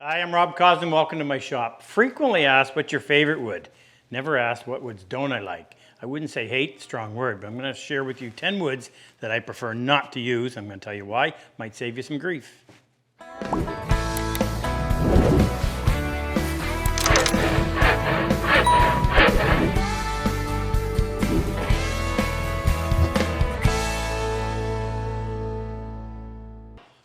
Hi, I'm Rob Cosman. Welcome to my shop. Frequently asked what's your favorite wood. Never asked what woods don't I like. I wouldn't say hate, strong word, but I'm going to share with you 10 woods that I prefer not to use. I'm going to tell you why. Might save you some grief.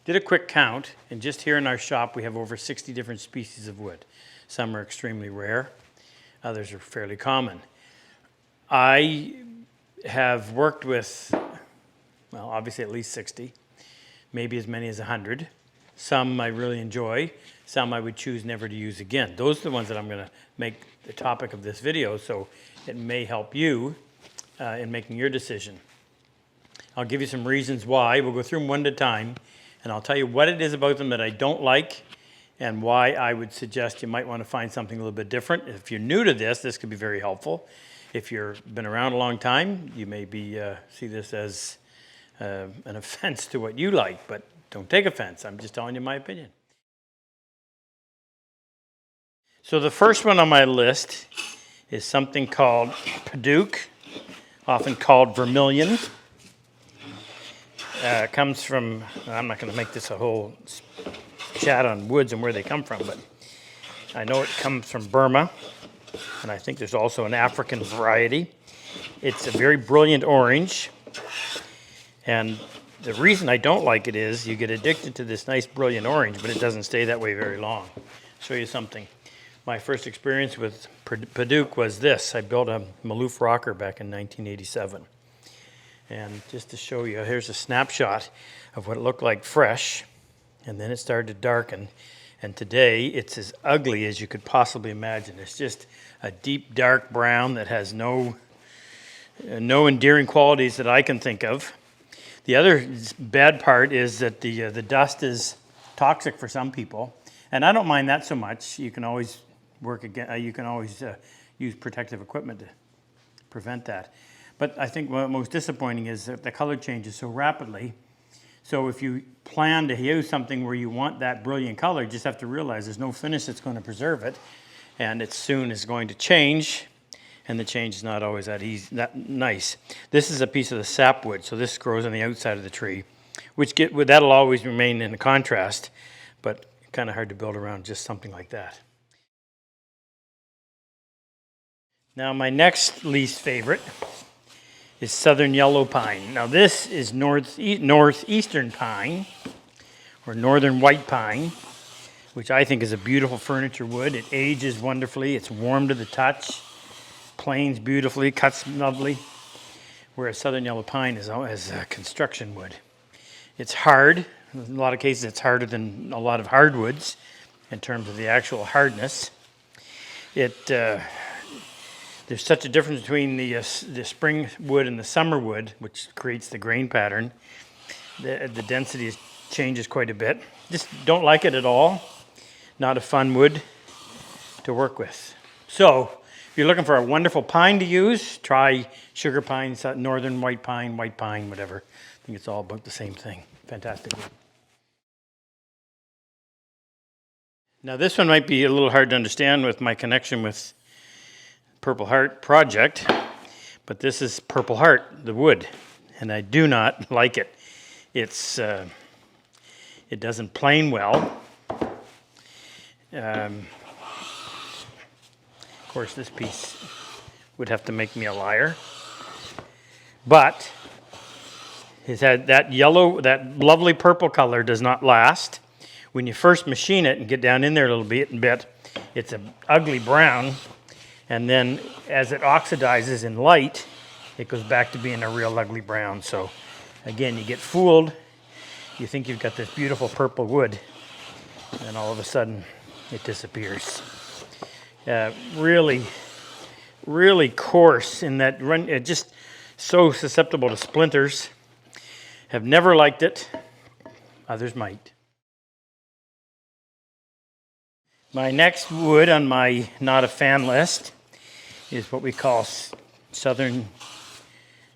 Did a quick count, and just here in our shop we have over 60 different species of wood. Some are extremely rare, others are fairly common. I have worked with, well, obviously at least 60, maybe as many as 100. Some I really enjoy, some I would choose never to use again. Those are the ones that I'm going to make the topic of this video, so it may help you in making your decision. I'll give you some reasons why. We'll go through them one at a time, and I'll tell you what it is about them that I don't like and why I would suggest you might want to find something a little bit different. If you're new to this could be very helpful. If you've been around a long time, you may see this as an offense to what you like, but don't take offense. I'm just telling you my opinion. So the first one on my list is something called Paduk, often called vermilion. Comes from, I'm not going to make this a whole chat on woods and where they come from, but I know it comes from Burma, and I think there's also an African variety. It's a very brilliant orange, and the reason I don't like it is you get addicted to this nice brilliant orange, but it doesn't stay that way very long. I'll show you something. My first experience with Paduk was this. I built a Maloof rocker back in 1987. And just to show you, here's a snapshot of what it looked like fresh, and then it started to darken. And today, it's as ugly as you could possibly imagine. It's just a deep, dark brown that has no endearing qualities that I can think of. The other bad part is that the dust is toxic for some people, and I don't mind that so much. You can always use protective equipment to prevent that. But I think what most disappointing is that the color changes so rapidly. So if you plan to use something where you want that brilliant color, you just have to realize there's no finish that's going to preserve it, and it soon is going to change, and the change is not always that nice. This is a piece of the sapwood, so this grows on the outside of the tree, that'll always remain in the contrast, but kind of hard to build around just something like that. Now my next least favorite is southern yellow pine. Now this is northeastern pine, or northern white pine, which I think is a beautiful furniture wood. It ages wonderfully, it's warm to the touch, planes beautifully, cuts lovely, whereas southern yellow pine is a construction wood. It's hard. In a lot of cases it's harder than a lot of hardwoods in terms of the actual hardness. There's such a difference between the spring wood and the summer wood, which creates the grain pattern. The density changes quite a bit. Just don't like it at all. Not a fun wood to work with. So if you're looking for a wonderful pine to use, try sugar pine, northern white pine, whatever. I think it's all about the same thing. Fantastic wood. Now this one might be a little hard to understand with my connection with Purple Heart project, but this is Purple Heart, the wood, and I do not like it. It doesn't plane well. Of course, this piece would have to make me a liar, but it's had that lovely purple color does not last. When you first machine it and get down in there a little bit, it's an ugly brown. And then as it oxidizes in light, it goes back to being a real ugly brown. So again, you get fooled. You think you've got this beautiful purple wood, and all of a sudden it disappears. Really, really coarse in that just so susceptible to splinters. Have never liked it. Others might. My next wood on my not a fan list is what we call southern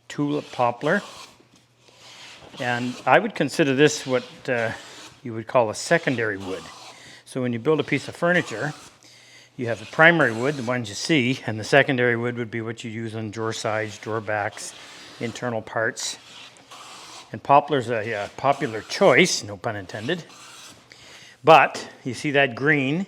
tulip poplar. And I would consider this what you would call a secondary wood. So when you build a piece of furniture, you have the primary wood, the ones you see, and the secondary wood would be what you use on drawer sides, drawer backs, internal parts. And poplar's a popular choice, no pun intended. But you see that green,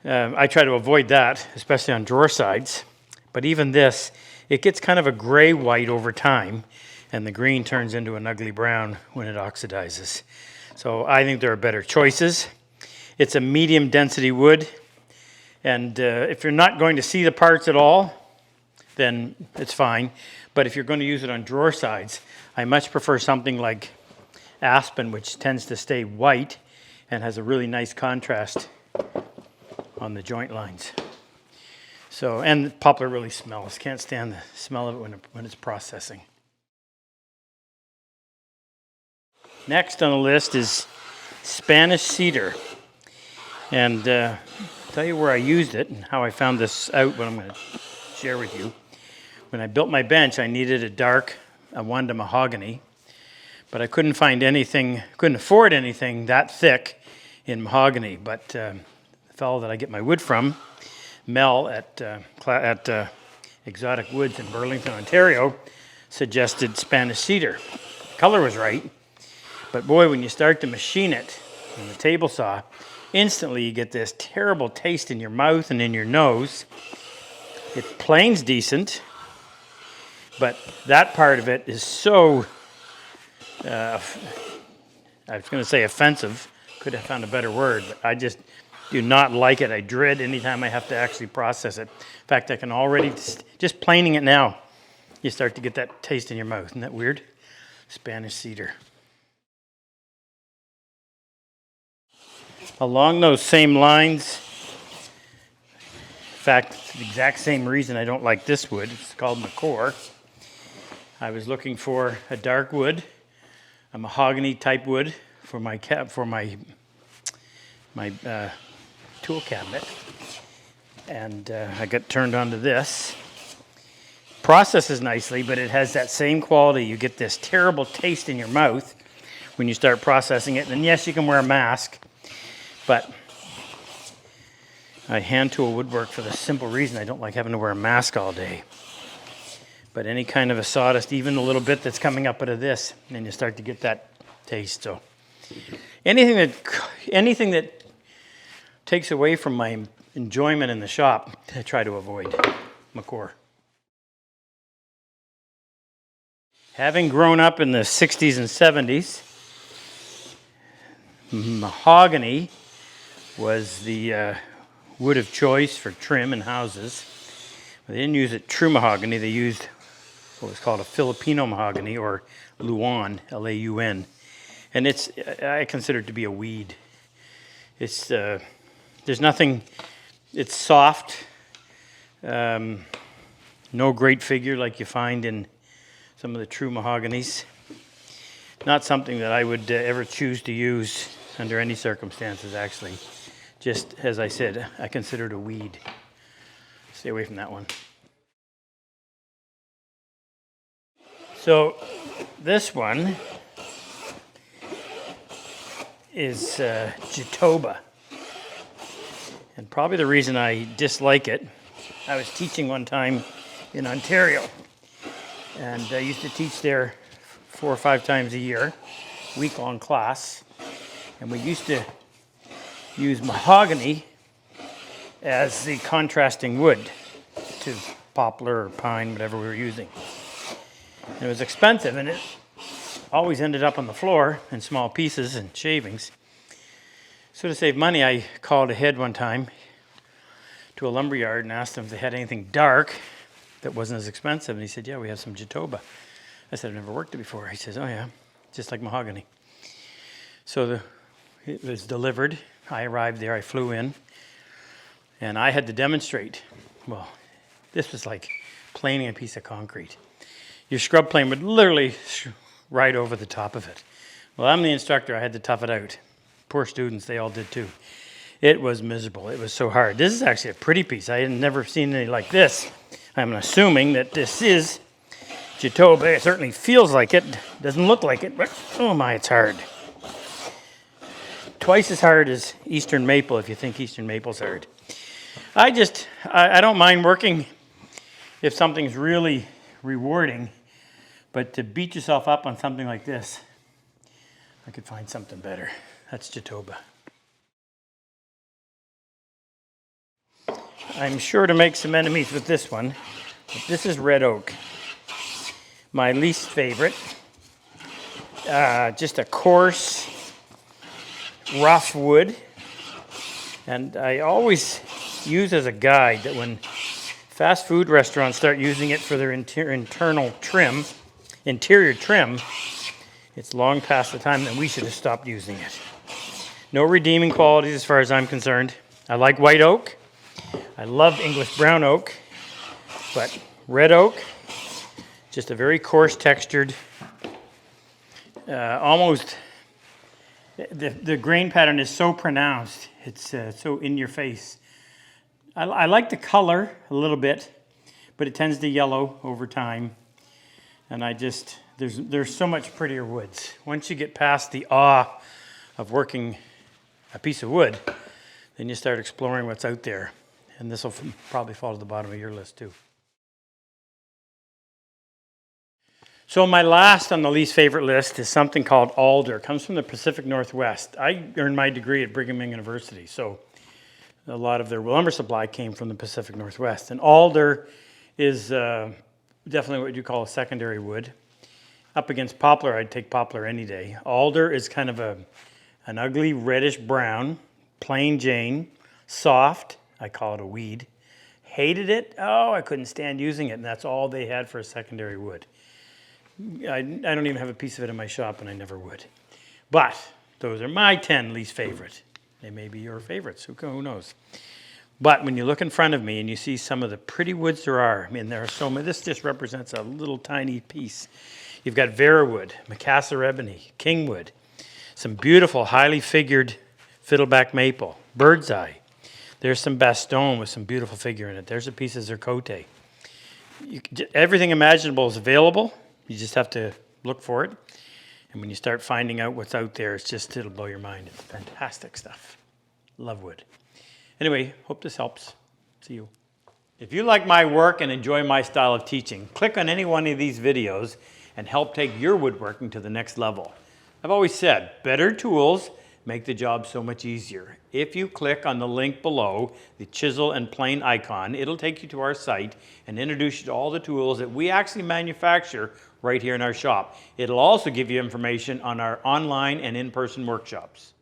I try to avoid that, especially on drawer sides. But even this, it gets kind of a gray-white over time, and the green turns into an ugly brown when it oxidizes. So I think there are better choices. It's a medium density wood, and if you're not going to see the parts at all, then it's fine. But if you're going to use it on drawer sides, I much prefer something like aspen, which tends to stay white and has a really nice contrast on the joint lines. So, and poplar really smells. Can't stand the smell of it when it's processing. Next on the list is Spanish cedar. And I'll tell you where I used it and how I found this out, what I'm going to share with you. When I built my bench, I needed a one to mahogany, but I couldn't find anything, couldn't afford anything that thick in mahogany. But the fellow that I get my wood from, Mel at Exotic Woods in Burlington, Ontario, suggested Spanish cedar. The color was right, but boy, when you start to machine it on the table saw, instantly you get this terrible taste in your mouth and in your nose. It planes decent, but that part of it is so, I was going to say offensive, could have found a better word, but I just do not like it. I dread anytime I have to actually process it. In fact, I can already, just planing it now, you start to get that taste in your mouth. Isn't that weird? Spanish cedar. Along those same lines, in fact, the exact same reason I don't like this wood, it's called macore. I was looking for a dark wood, a mahogany type wood for my tool cabinet, and I got turned on to this. Processes nicely, but it has that same quality. You get this terrible taste in your mouth when you start processing it. And yes, you can wear a mask, but I hand tool woodwork for the simple reason I don't like having to wear a mask all day. But any kind of a sawdust, even a little bit that's coming up out of this, and you start to get that taste. So anything that takes away from my enjoyment in the shop, I try to avoid. Macore. Having grown up in the 60s and 70s, mahogany was the wood of choice for trim in houses. They didn't use it true mahogany, they used what was called a Filipino mahogany, or Luan, L-A-U-N. And I consider it to be a weed. It's, there's nothing, it's soft, no great figure like you find in some of the true mahoganies. Not something that I would ever choose to use under any circumstances, actually. Just, as I said, I consider it a weed. Stay away from that one. So this one is Jatoba. And probably the reason I dislike it, I was teaching one time in Ontario. And I used to teach there 4 or 5 times a year, week-long class. And we used to use mahogany as the contrasting wood to poplar or pine, whatever we were using. And it was expensive, and it always ended up on the floor in small pieces and shavings. So to save money, I called ahead one time to a lumber yard and asked them if they had anything dark that wasn't as expensive. And he said, yeah, we have some Jatoba. I said, I've never worked it before. He says, oh yeah, just like mahogany. So it was delivered. I arrived there, I flew in, and I had to demonstrate. Well, this was like planing a piece of concrete. Your scrub plane would literally right over the top of it. Well, I'm the instructor, I had to tough it out. Poor students, they all did too. It was miserable, it was so hard. This is actually a pretty piece. I had never seen any like this. I'm assuming that this is Jatoba. It certainly feels like it. Doesn't look like it, but oh my, it's hard. twice as hard as Eastern maple if you think Eastern maple's hard. I don't mind working if something's really rewarding, but to beat yourself up on something like this, I could find something better. That's Jatoba. I'm sure to make some enemies with this one, but this is red oak. My least favorite. Just a coarse, rough wood. And I always use as a guide that when fast food restaurants start using it for their interior trim, it's long past the time that we should have stopped using it. No redeeming qualities as far as I'm concerned. I like white oak. I love English brown oak, but red oak, just a very coarse textured, almost, the grain pattern is so pronounced, it's so in your face. I like the color a little bit, but it tends to yellow over time. And there's so much prettier woods. Once you get past the awe of working a piece of wood, then you start exploring what's out there. And this will probably fall to the bottom of your list too. So my last on the least favorite list is something called Alder. It comes from the Pacific Northwest. I earned my degree at Brigham Young University, so a lot of their lumber supply came from the Pacific Northwest. And Alder is definitely what you call a secondary wood. Up against poplar, I'd take poplar any day. Alder is kind of an ugly reddish brown, plain Jane, soft. I call it a weed. Hated it. Oh, I couldn't stand using it, and that's all they had for a secondary wood. I don't even have a piece of it in my shop, and I never would. But those are my 10 least favorite. They may be your favorites. Who knows? But when you look in front of me and you see some of the pretty woods there are, I mean, there are so many. This just represents a little tiny piece. You've got Vera wood, Macassar ebony, kingwood, some beautiful, highly figured fiddleback maple, bird's eye. There's some Bastogne with some beautiful figure in it. There's a piece of Zircote. Everything imaginable is available. You just have to look for it. And when you start finding out what's out there, it'll blow your mind. It's fantastic stuff. Love wood. Anyway, hope this helps. See you. If you like my work and enjoy my style of teaching, click on any one of these videos and help take your woodworking to the next level. I've always said, better tools make the job so much easier. If you click on the link below, the chisel and plane icon, it'll take you to our site and introduce you to all the tools that we actually manufacture right here in our shop. It'll also give you information on our online and in-person workshops.